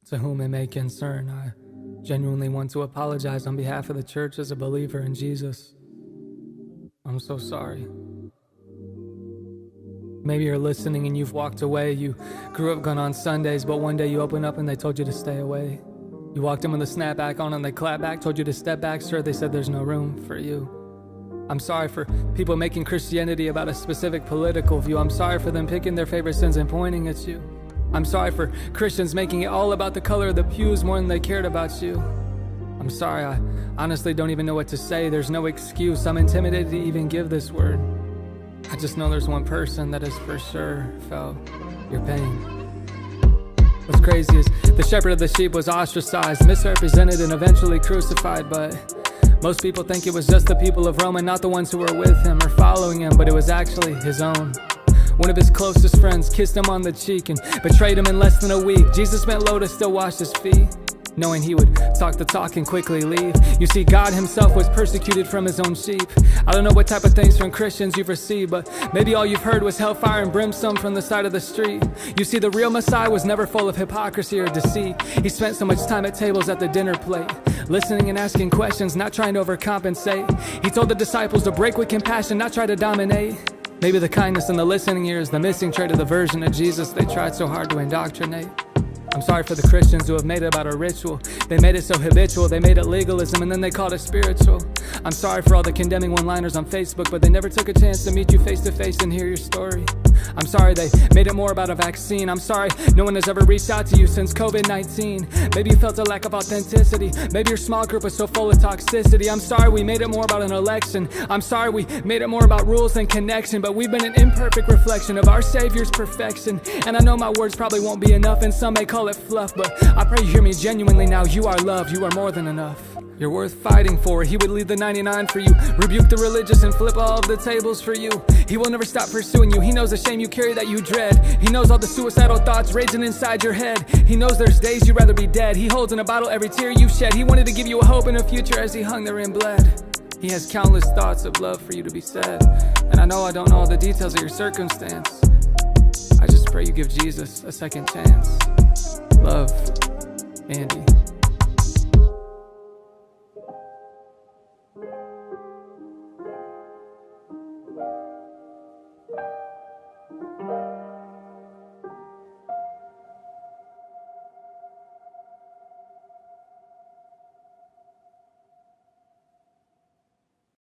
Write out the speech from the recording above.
to whom it may concern. I genuinely want to apologize on behalf of the church as a believer in Jesus. I'm so sorry. Maybe you're listening and you've walked away. You grew up going on Sundays, but one day you opened up and they told you to stay away. You walked in with a snapback on and they clapped back, told you to step back. Sir, they said there's no room for you. I'm sorry for people making Christianity about a specific political view. I'm sorry for them picking their favorite sins and pointing at you. I'm sorry for Christians making it all about the color of the pews more than they cared about you. I'm sorry, I honestly don't even know what to say. There's no excuse. I'm intimidated to even give this word. I just know there's one person that has for sure felt your pain. What's crazy is the shepherd of the sheep was ostracized, misrepresented, and eventually crucified, but most people think it was just the people of Rome and not the ones who were with him or following him, but it was actually his own. One of his closest friends kissed him on the cheek and betrayed him in less than a week. Jesus bent low to still wash his feet, knowing he would talk the talk and quickly leave. You see, God himself was persecuted from his own sheep. I don't know what type of things from Christians you've received, but maybe all you've heard was hellfire and brimstone from the side of the street. You see, the real Messiah was never full of hypocrisy or deceit. He spent so much time at tables at the dinner plate, listening and asking questions, not trying to overcompensate. He told the disciples to break with compassion, not try to dominate. Maybe the kindness and the listening ear is the missing trait of the version of Jesus they tried so hard to indoctrinate. I'm sorry for the Christians who have made it about a ritual. They made it so habitual, they made it legalism, and then they called it spiritual. I'm sorry for all the condemning one-liners on Facebook, but they never took a chance to meet you face to face and hear your story. I'm sorry they made it more about a vaccine. I'm sorry no one has ever reached out to you since COVID-19. Maybe you felt a lack of authenticity. Maybe your small group was so full of toxicity. I'm sorry we made it more about an election. I'm sorry we made it more about rules than connection, but we've been an imperfect reflection of our Savior's perfection. And I know my words probably won't be enough, and some may call it fluff, but I pray you hear me genuinely now. You are loved. You are more than enough. You're worth fighting for. He would leave the 99 for you, rebuke the religious and flip all of the tables for you. He will never stop pursuing you. He knows the shame you carry that you dread. He knows all the suicidal thoughts raging inside your head. He knows there's days you'd rather be dead. He holds in a bottle every tear you shed. He wanted to give you a hope and a future as he hung there and bled. He has countless thoughts of love for you to be said, and I know I don't know all the details of your circumstance. I just pray you give Jesus a second chance. Love, Andy.